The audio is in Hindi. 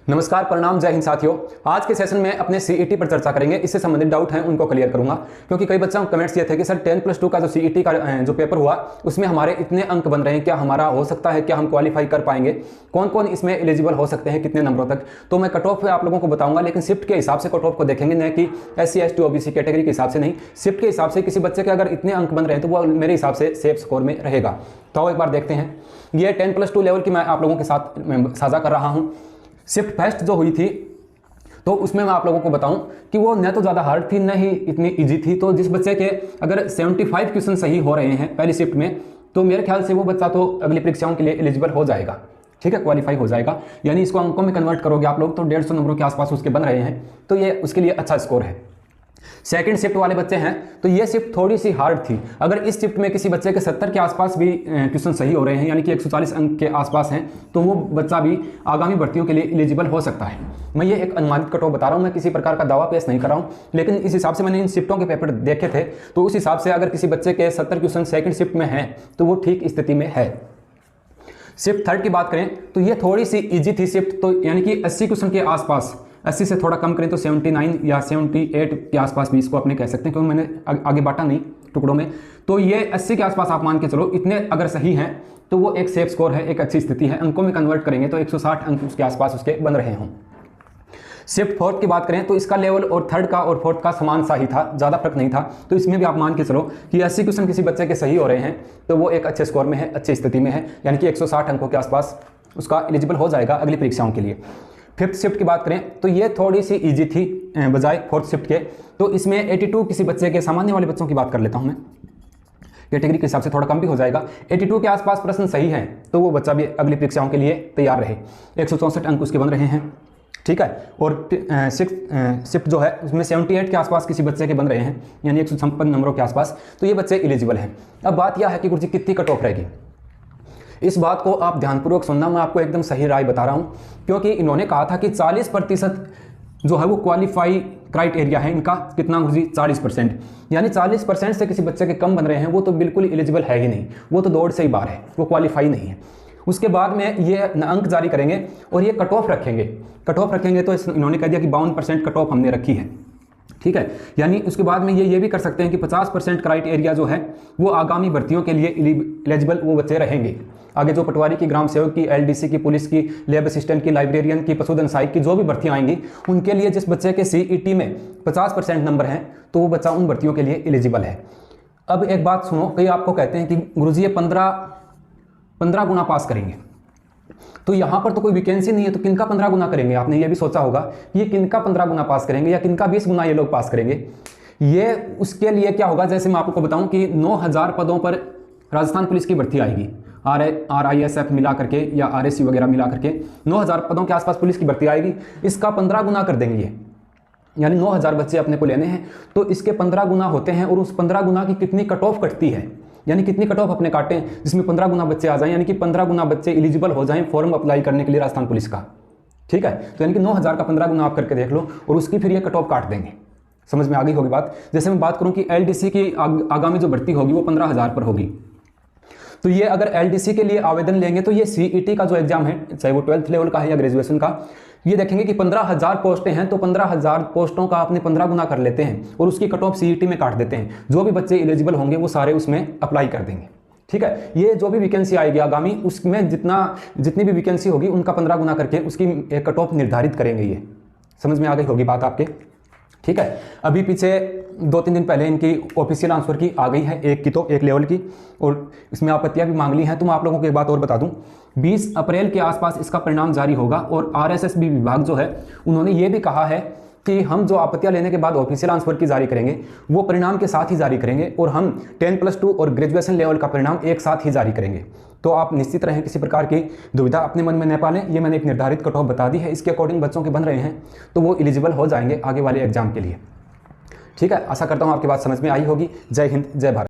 नमस्कार, प्रणाम, जय हिंद साथियों। आज के सेशन में अपने सीईटी पर चर्चा करेंगे। इससे संबंधित डाउट हैं उनको क्लियर करूंगा, क्योंकि कई बच्चों के कमेंट्स ये थे कि सर 10+2 का जो सीईटी का जो पेपर हुआ उसमें हमारे इतने अंक बन रहे हैं, क्या हमारा हो सकता है, क्या हम क्वालिफाई कर पाएंगे, कौन कौन इसमें एलिजिबल हो सकते हैं, कितने नंबरों तक। तो मैं कट ऑफ आप लोगों को बताऊंगा, लेकिन शिफ्ट के हिसाब से कट ऑफ को देखेंगे, न कि SC ST OBC कैटेगरी के हिसाब से नहीं। शिफ्ट के हिसाब से किसी बच्चे के अगर इतने अंक बन रहे हैं तो वो मेरे हिसाब से सेफ स्कोर में रहेगा। तो एक बार देखते हैं। ये 10+2 लेवल की मैं आप लोगों के साथ साझा कर रहा हूँ। शिफ्ट फर्स्ट जो हुई थी तो उसमें मैं आप लोगों को बताऊं कि वो न तो ज़्यादा हार्ड थी न ही इतनी इजी थी। तो जिस बच्चे के अगर 75 क्वेश्चन सही हो रहे हैं पहली शिफ्ट में, तो मेरे ख्याल से वो बच्चा तो अगली परीक्षाओं के लिए एलिजिबल हो जाएगा। ठीक है, क्वालिफाई हो जाएगा। यानी इसको अंकों में कन्वर्ट करोगे आप लोग तो 150 नंबरों के आसपास उसके बन रहे हैं, तो ये उसके लिए अच्छा स्कोर है। सेकंड शिफ्ट वाले बच्चे हैं तो ये शिफ्ट थोड़ी सी हार्ड थी। अगर इस शिफ्ट में किसी बच्चे के 70 के आसपास भी क्वेश्चन सही हो रहे हैं, यानी कि 140 अंक के आसपास हैं, तो वो बच्चा भी आगामी भर्तियों के लिए एलिजिबल हो सकता है। मैं ये एक अनुमानित कट ऑफ बता रहा हूँ, मैं किसी प्रकार का दावा पेश नहीं कर रहा हूँ, लेकिन इस हिसाब से मैंने इन शिफ्टों के पेपर देखे थे, तो उस हिसाब से अगर किसी बच्चे के 70 क्वेश्चन सेकंड शिफ्ट में हैं तो वो ठीक स्थिति में है। शिफ्ट थर्ड की बात करें तो ये थोड़ी सी ईजी थी शिफ्ट, तो यानी कि 80 क्वेश्चन के आसपास, 80 से थोड़ा कम करें तो 79 या 78 के आसपास भी इसको अपने कह सकते हैं, क्योंकि मैंने आगे बांटा नहीं टुकड़ों में। तो ये 80 के आसपास आप मान के चलो, इतने अगर सही हैं तो वो एक सेफ स्कोर है, एक अच्छी स्थिति है। अंकों में कन्वर्ट करेंगे तो 160 अंक उसके आसपास उसके बन रहे हों। शिफ्ट फोर्थ की बात करें तो इसका लेवल और थर्ड का और फोर्थ का समान सा ही था, ज़्यादा फर्क नहीं था। तो इसमें भी आप मान के चलो कि 80 क्वेश्चन किसी बच्चे के सही हो रहे हैं तो वो एक अच्छे स्कोर में है, अच्छी स्थिति में है, यानी कि 160 अंकों के आसपास उसका एलिजिबल हो जाएगा अगली परीक्षाओं के लिए। फिफ्थ शिफ्ट की बात करें तो ये थोड़ी सी इजी थी बजाय फोर्थ शिफ्ट के। तो इसमें 82 किसी बच्चे के, सामान्य वाले बच्चों की बात कर लेता हूं मैं, कैटेगरी के हिसाब से थोड़ा कम भी हो जाएगा। 82 के आसपास प्रश्न सही हैं तो वो बच्चा भी अगली परीक्षाओं के लिए तैयार रहे। 164 अंक उसके बन रहे हैं। ठीक है, और सिक्स शिफ्ट जो है उसमें 78 के आसपास किसी बच्चे के बन रहे हैं, यानी 156 नंबरों के आसपास, तो ये बच्चे एलिजिबल हैं। अब बात यह है कि गुरुजी कितनी कट ऑफ रहेगी, इस बात को आप ध्यानपूर्वक सुनना। मैं आपको एकदम सही राय बता रहा हूं, क्योंकि इन्होंने कहा था कि 40% जो है वो क्वालिफाई क्राइटेरिया है इनका। कितना गुरुजी? 40%। यानी 40% से किसी बच्चे के कम बन रहे हैं वो तो बिल्कुल एलिजिबल है ही नहीं, वो तो दौड़ से ही बाहर है, वो क्वालिफाई नहीं है। उसके बाद में ये अंक जारी करेंगे और ये कट ऑफ रखेंगे। कट ऑफ रखेंगे तो इन्होंने कह दिया कि 52% कट ऑफ हमने रखी है। ठीक है, यानी उसके बाद में ये भी कर सकते हैं कि 50% क्राइटेरिया जो है वो आगामी भर्तियों के लिए एलिजिबल वो बच्चे रहेंगे। आगे जो पटवारी की, ग्राम सेवक की, LDC की, पुलिस की, लैब असिस्टेंट की, लाइब्रेरियन की, पशुधन सहायक की जो भी भर्तियां आएंगी उनके लिए जिस बच्चे के CET में 50% नंबर हैं तो वो बच्चा उन भर्तियों के लिए एलिजिबल है। अब एक बात सुनो, कई आपको कहते हैं कि गुरुजी ये 15 गुना पास करेंगे, तो यहाँ पर तो कोई वैकेंसी नहीं है तो किनका 15 गुना करेंगे। आपने ये भी सोचा होगा कि ये किनका 15 गुना पास करेंगे या किनका 20 गुना ये लोग पास करेंगे। ये उसके लिए क्या होगा, जैसे मैं आपको बताऊं कि 9000 पदों पर राजस्थान पुलिस की भर्ती आएगी, RISF मिला करके या RSC वगैरह मिला करके 9000 पदों के आसपास पुलिस की भर्ती आएगी। इसका 15 गुना कर देंगे ये, यानी 9000 बच्चे अपने को लेने हैं तो इसके 15 गुना होते हैं। और उस 15 गुना की कितनी कट ऑफ कटती है, यानी कितनी कट ऑफ अपने काटें जिसमें 15 गुना बच्चे आ जाएं, यानी कि 15 गुना बच्चे एलिजिबल हो जाएं फॉर्म अप्लाई करने के लिए राजस्थान पुलिस का। ठीक है, तो यानी कि 9000 का 15 गुना आप करके देख लो और उसकी फिर ये कट ऑफ काट देंगे। समझ में आ गई होगी बात। जैसे मैं बात करूं कि LDC की आगामी जो भर्ती होगी वो 15000 पर होगी, तो ये अगर LDC के लिए आवेदन लेंगे तो ये CET का जो एग्जाम है, चाहे वो 12th लेवल का है या ग्रेजुएशन का, ये देखेंगे कि 15000 पोस्टें हैं तो 15000 पोस्टों का अपने 15 गुना कर लेते हैं और उसकी कट ऑफ CET में काट देते हैं। जो भी बच्चे एलिजिबल होंगे वो सारे उसमें अप्लाई कर देंगे। ठीक है, ये जो भी वैकेंसी आएगी आगामी, उसमें जितनी भी वैकेंसी होगी उनका 15 गुना करके उसकी कट ऑफ निर्धारित करेंगे। ये समझ में आ गई होगी बात आपके। ठीक है, अभी पीछे 2-3 दिन पहले इनकी ऑफिशियल आंसर की आ गई है, एक लेवल की, और इसमें आपत्तियां भी मांग ली हैं। तो मैं आप लोगों को एक बात और बता दूं, 20 अप्रैल के आसपास इसका परिणाम जारी होगा। और RSSB विभाग जो है उन्होंने ये भी कहा है कि हम जो आपत्तियां लेने के बाद ऑफिशियल आंसर की जारी करेंगे वो परिणाम के साथ ही जारी करेंगे और हम 10+2 और ग्रेजुएशन लेवल का परिणाम एक साथ ही जारी करेंगे। तो आप निश्चित रहें, किसी प्रकार की दुविधा अपने मन में न पालें। ये मैंने एक निर्धारित कट ऑफ बता दी है, इसके अकॉर्डिंग बच्चों के बन रहे हैं तो वो एलिजिबल हो जाएंगे आगे वाले एग्जाम के लिए। ठीक है, आशा करता हूँ आपकी बात समझ में आई होगी। जय हिंद, जय भारत।